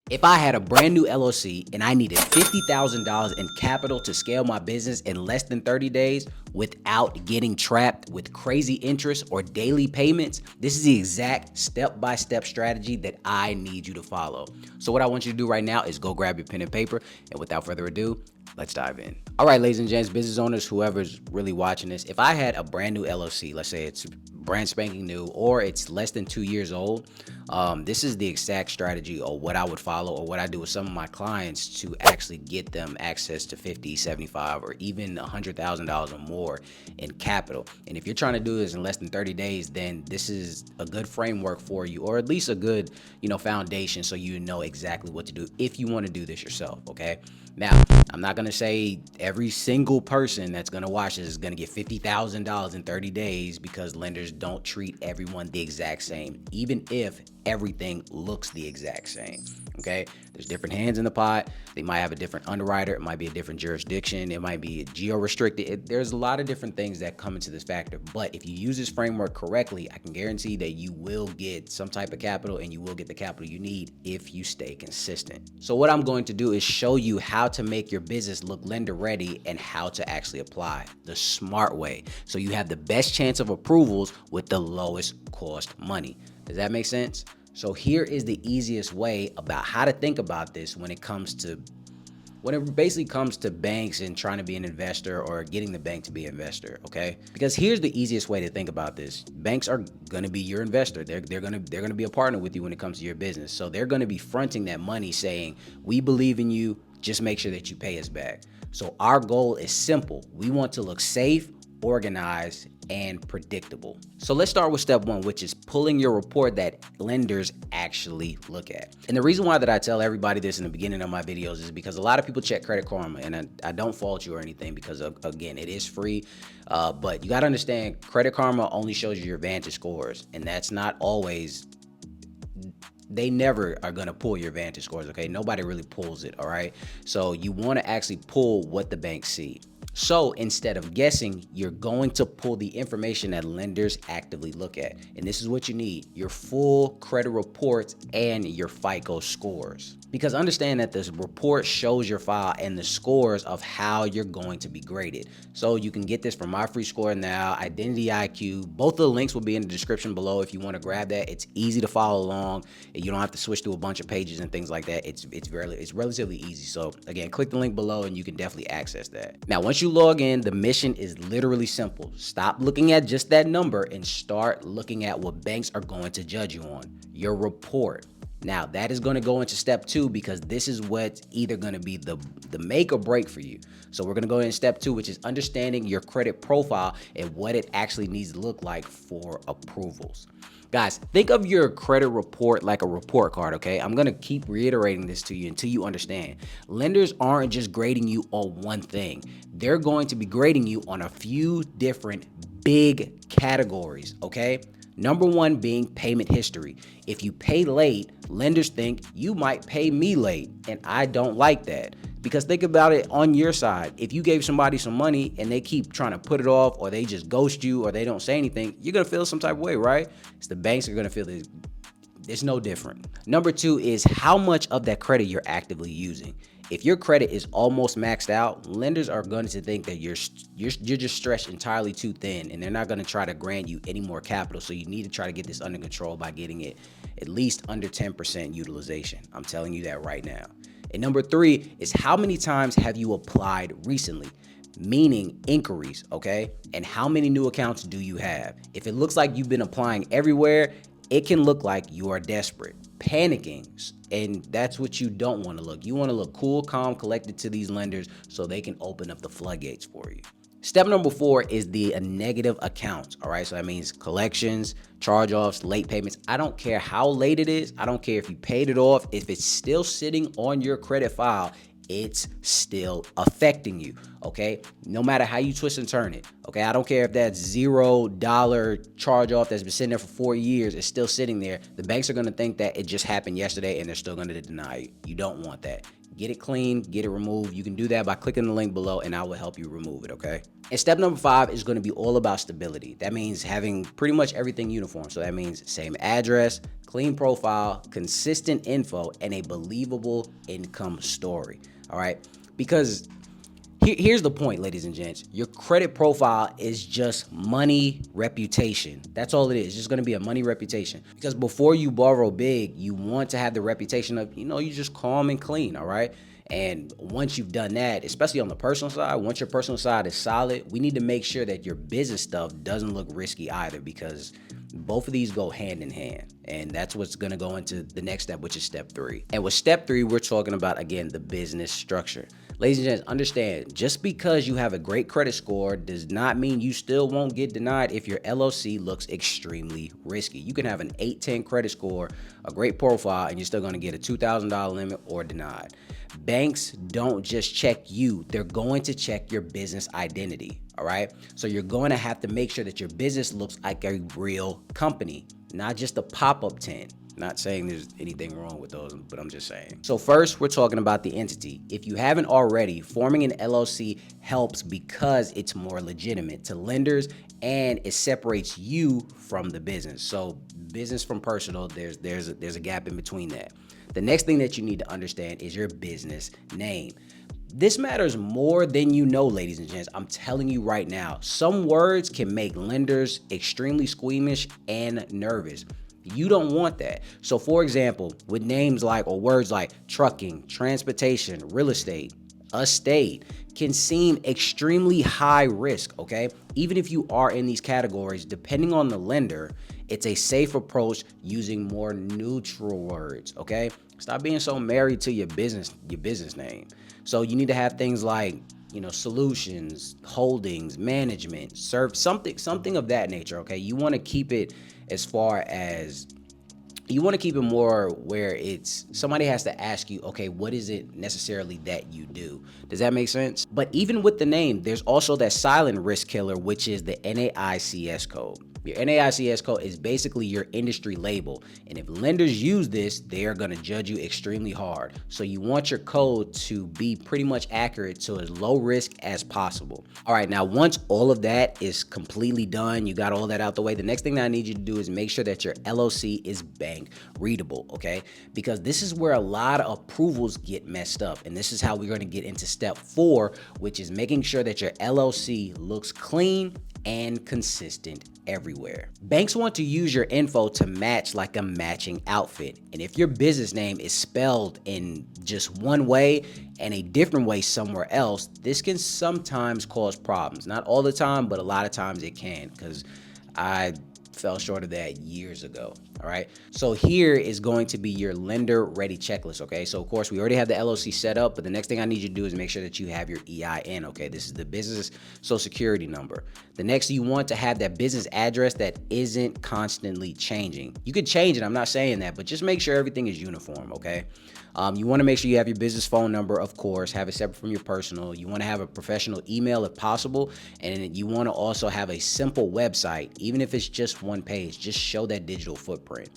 If I had a brand new LLC and I needed $50,000 in capital to scale my business in less than 30 days without getting trapped with crazy interest or daily payments, this is the exact step-by-step strategy that I need you to follow. So what I want you to do right now is go grab your pen and paper, and without further ado, let's dive in. All right, ladies and gents, business owners, whoever's really watching this, if I had a brand new LLC, let's say it's brand spanking new or it's less than 2 years old, this is the exact strategy or what I would follow or what I do with some of my clients to actually get them access to 50, 75, or even $100,000 or more in capital. And if you're trying to do this in less than 30 days, then this is a good framework for you, or at least a good, foundation, so you know exactly what to do if you want to do this yourself. Okay. Now, I'm not going to say every single person that's going to watch this is going to get $50,000 in 30 days because lenders don't treat everyone the exact same, even if everything looks the exact same. Okay. There's different hands in the pot. They might have a different underwriter. It might be a different jurisdiction. It might be geo-restricted. There's a lot of different things that come into this factor. But if you use this framework correctly, I can guarantee that you will get some type of capital, and you will get the capital you need if you stay consistent. So what I'm going to do is show you how to make your business look lender ready and how to actually apply the smart way, so you have the best chance of approvals with the lowest cost money. Does that make sense? So here is the easiest way about how to think about this when it basically comes to banks and trying to be an investor or getting the bank to be an investor. Okay, because here's the easiest way to think about this. Banks are going to be your investor. They're going to be a partner with you when it comes to your business. So they're going to be fronting that money, saying, we believe in you, just make sure that you pay us back. So our goal is simple. We want to look safe, organized, and predictable. So let's start with step one, which is pulling your report that lenders actually look at. And the reason why that I tell everybody this in the beginning of my videos is because a lot of people check Credit Karma, and I don't fault you or anything, because again, it is free. But you got to understand, Credit Karma only shows you your Vantage scores, and that's not always. They never are going to pull your Vantage scores, okay? Nobody really pulls it, all right? So you want to actually pull what the banks see. So instead of guessing, you're going to pull the information that lenders actively look at. And this is what you need: your full credit reports and your FICO scores. Because understand that this report shows your file and the scores of how you're going to be graded. So you can get this from MYFREESCORENOW, Identity IQ. Both of the links will be in the description below if you want to grab that. It's easy to follow along. You don't have to switch through a bunch of pages and things like that. It's relatively easy. So again, click the link below and you can definitely access that. Now, once you log in, the mission is literally simple. Stop looking at just that number and start looking at what banks are going to judge you on: your report. Now, that is going to go into step two, because this is what's either going to be the make or break for you. So we're going to go in step two, which is understanding your credit profile and what it actually needs to look like for approvals. Guys, think of your credit report like a report card, okay? I'm going to keep reiterating this to you until you understand. Lenders aren't just grading you on one thing. They're going to be grading you on a few different big categories, okay? Number one being payment history. If you pay late, lenders think you might pay me late, and I don't like that. Because think about it on your side. If you gave somebody some money and they keep trying to put it off, or they just ghost you, or they don't say anything, you're going to feel some type of way, right? It's the banks are going to feel this. It's no different. Number two is how much of that credit you're actively using. If your credit is almost maxed out, lenders are going to think that you're just stretched entirely too thin, and they're not going to try to grant you any more capital. So you need to try to get this under control by getting it at least under 10% utilization. I'm telling you that right now. And number three is how many times have you applied recently? Meaning inquiries, okay? And how many new accounts do you have? If it looks like you've been applying everywhere, it can look like you are desperate, panicking, and that's what you don't want to look. You want to look cool, calm, collected to these lenders so they can open up the floodgates for you. Step number four is the negative accounts, all right? So that means collections, charge-offs, late payments. I don't care how late it is. I don't care if you paid it off. If it's still sitting on your credit file, it's still affecting you, okay? No matter how you twist and turn it, okay? I don't care if that's $0 charge-off that's been sitting there for 4 years, it's still sitting there. The banks are gonna think that it just happened yesterday, and they're still gonna deny you. You don't want that. get it clean, get it removed. You can do that by clicking the link below and I will help you remove it, okay? And step number 5 is going to be all about stability. That means having pretty much everything uniform. So that means same address, clean profile, consistent info, and a believable income story, all right? Because here's the point, ladies and gents. Your credit profile is just money reputation. That's all it is. It's just going to be a money reputation. Because before you borrow big, you want to have the reputation of, you're just calm and clean, all right? And once you've done that, especially on the personal side, once your personal side is solid, we need to make sure that your business stuff doesn't look risky either, because both of these go hand in hand. And that's what's going to go into the next step, which is step 3. And with step 3, we're talking about, again, the business structure. Ladies and gents, understand, just because you have a great credit score does not mean you still won't get denied if your LLC looks extremely risky. You can have an 810 credit score, a great profile, and you're still going to get a $2,000 limit or denied. Banks don't just check you, they're going to check your business identity, all right? So you're going to have to make sure that your business looks like a real company, not just a pop-up tent. Not saying there's anything wrong with those, but I'm just saying. So first, we're talking about the entity. If you haven't already, forming an LLC helps because it's more legitimate to lenders and it separates you from the business. So business from personal, there's a gap in between that. The next thing that you need to understand is your business name. This matters more than you know, ladies and gents. I'm telling you right now, some words can make lenders extremely squeamish and nervous. You don't want that. So for example, with names like, or words like trucking, transportation, real estate, can seem extremely high risk, okay? Even if you are in these categories, depending on the lender, it's a safe approach using more neutral words, okay? Stop being so married to your business name. So you need to have things like, solutions, holdings, management, something of that nature, okay? You want to keep it more where it's somebody has to ask you, okay, what is it necessarily that you do? Does that make sense? But even with the name, there's also that silent risk killer, which is the NAICS code. Your NAICS code is basically your industry label. And if lenders use this, they are going to judge you extremely hard. So you want your code to be pretty much accurate to as low risk as possible. All right, now once all of that is completely done, you got all that out the way, the next thing that I need you to do is make sure that your LLC is bank readable, okay? Because this is where a lot of approvals get messed up. And this is how we're going to get into step 4, which is making sure that your LLC looks clean and consistent everywhere. Banks want to use your info to match like a matching outfit. And if your business name is spelled in just one way and a different way somewhere else, this can sometimes cause problems. Not all the time, but a lot of times it can, because I fell short of that years ago. All right. So here is going to be your lender ready checklist. Okay. So of course we already have the LLC set up, but the next thing I need you to do is make sure that you have your EIN. Okay. This is the business social security number. The next, you want to have that business address that isn't constantly changing. You could change it. I'm not saying that, but just make sure everything is uniform. Okay. You want to make sure you have your business phone number, of course, have it separate from your personal. You want to have a professional email if possible. And you want to also have a simple website, even if it's just one page, just show that digital footprint.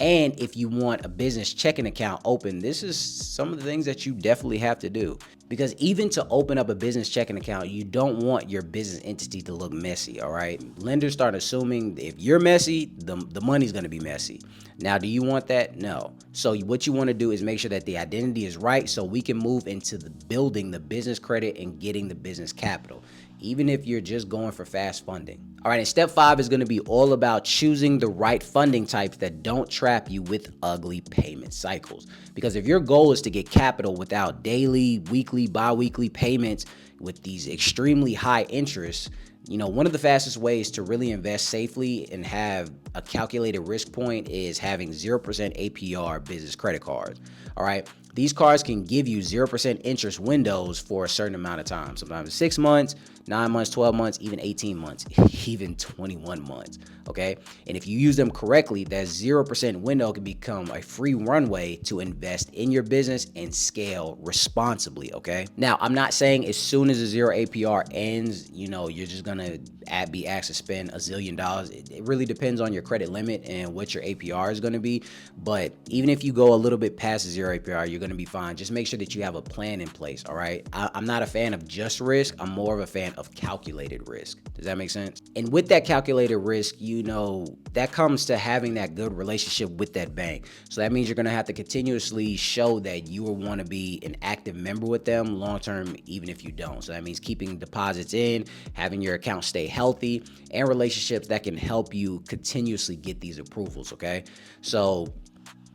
And if you want a business checking account open, this is some of the things that you definitely have to do. Because even to open up a business checking account, you don't want your business entity to look messy, all right? Lenders start assuming if you're messy, the money's gonna be messy. Now, do you want that? No. So what you wanna do is make sure that the identity is right so we can move into the building the business credit and getting the business capital, even if you're just going for fast funding. All right, and step 5 is gonna be all about choosing the right funding types that don't trap you with ugly payment cycles. Because if your goal is to get capital without daily, weekly, bi-weekly payments with these extremely high interests, one of the fastest ways to really invest safely and have a calculated risk point is having 0% APR business credit cards. All right. These cards can give you 0% interest windows for a certain amount of time. Sometimes 6 months, 9 months, 12 months, even 18 months, even 21 months. Okay. And if you use them correctly, that 0% window can become a free runway to invest in your business and scale responsibly. Okay. Now, I'm not saying as soon as the 0 APR ends, you're just going to be asked to spend $1 zillion. It really depends on your credit limit and what your APR is going to be. But even if you go a little bit past the 0 APR, you're going to be fine. Just make sure that you have a plan in place. All right. I'm not a fan of just risk. I'm more of a fan of calculated risk. Does that make sense? And with that calculated risk, that comes to having that good relationship with that bank. So that means you're going to have to continuously show that you will want to be an active member with them long term, even if you don't. So that means keeping deposits in, having your account stay healthy, and relationships that can help you continuously get these approvals. Okay. So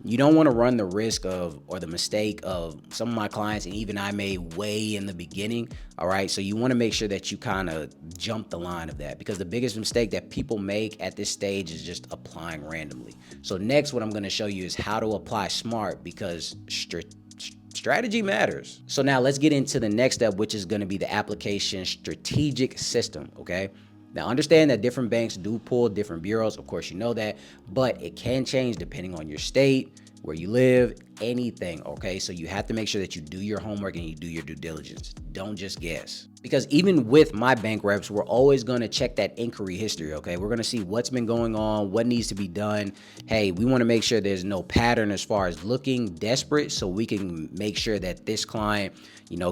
you don't want to run the risk of, or the mistake of, some of my clients, and even I made way in the beginning. All right. So you want to make sure that you kind of jump the line of that, because the biggest mistake that people make at this stage is just applying randomly. So next, what I'm going to show you is how to apply smart, because strategy matters. So now let's get into the next step, which is going to be the application strategic system. Okay. Now, understand that different banks do pull different bureaus. Of course, you know that, but it can change depending on your state, where you live, anything. Okay. So you have to make sure that you do your homework and you do your due diligence. Don't just guess. Because even with my bank reps, we're always going to check that inquiry history. Okay. We're going to see what's been going on, what needs to be done. Hey, we want to make sure there's no pattern as far as looking desperate, so we can make sure that this client,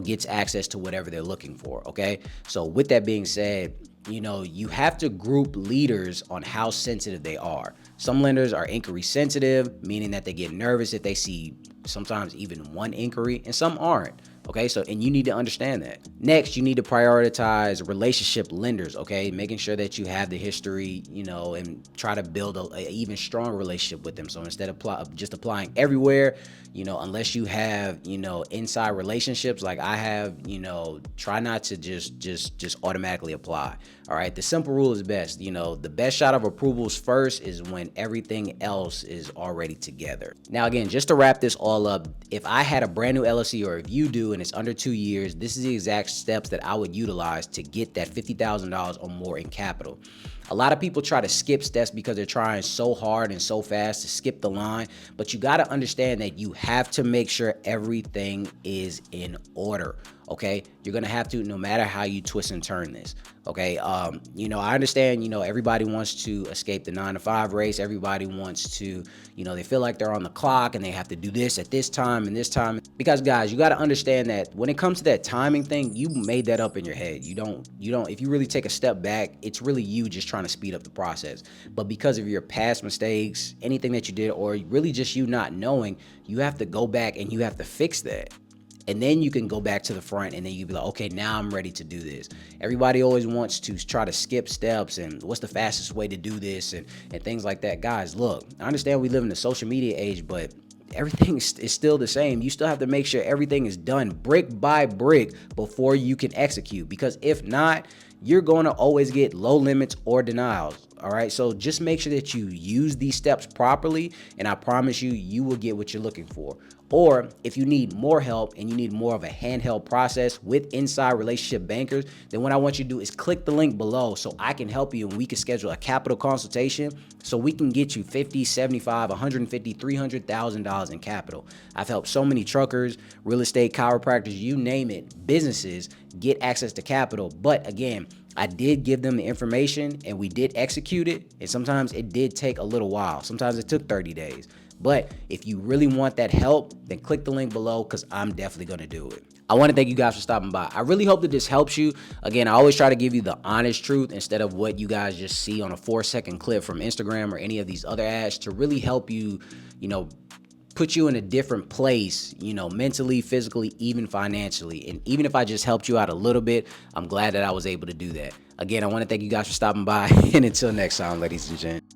gets access to whatever they're looking for. Okay. So with that being said, you have to group leaders on how sensitive they are. Some lenders are inquiry sensitive, meaning that they get nervous if they see sometimes even one inquiry, and some aren't. Okay, so, and you need to understand that. Next, you need to prioritize relationship lenders, okay? Making sure that you have the history, and try to build a even stronger relationship with them. So instead of just applying everywhere, unless you have, inside relationships like I have, try not to just automatically apply. All right, the simple rule is best. The best shot of approvals first is when everything else is already together. Now, again, just to wrap this all up, if I had a brand new LLC, or if you do and it's under 2 years, this is the exact steps that I would utilize to get that $50,000 or more in capital. A lot of people try to skip steps because they're trying so hard and so fast to skip the line, but you got to understand that you have to make sure everything is in order. Okay, you're gonna have to, no matter how you twist and turn this. Okay, I understand, everybody wants to escape the 9-to-5 race. Everybody wants to, they feel like they're on the clock and they have to do this at this time and this time. Because guys, you got to understand that when it comes to that timing thing, you made that up in your head. You don't, if you really take a step back, it's really you just trying to speed up the process. But because of your past mistakes, anything that you did, or really just you not knowing, you have to go back and you have to fix that. And then you can go back to the front, and then you be like, okay, now I'm ready to do this. Everybody always wants to try to skip steps and what's the fastest way to do this and things like that. Guys, look, I understand we live in the social media age, but everything is still the same. You still have to make sure everything is done brick by brick before you can execute, because if not, you're going to always get low limits or denials. All right. So just make sure that you use these steps properly, and I promise you, you will get what you're looking for. Or if you need more help and you need more of a handheld process with inside relationship bankers, then what I want you to do is click the link below so I can help you, and we can schedule a capital consultation so we can get you $50, $75, $150, $300,000 in capital. I've helped so many truckers, real estate, chiropractors, you name it, businesses get access to capital. But again, I did give them the information and we did execute it. And sometimes it did take a little while. Sometimes it took 30 days. But if you really want that help, then click the link below, because I'm definitely going to do it. I want to thank you guys for stopping by. I really hope that this helps you. Again, I always try to give you the honest truth instead of what you guys just see on a 4-second clip from Instagram or any of these other ads, to really help you, put you in a different place, mentally, physically, even financially. And even if I just helped you out a little bit, I'm glad that I was able to do that. Again, I want to thank you guys for stopping by. And until next time, ladies and gents.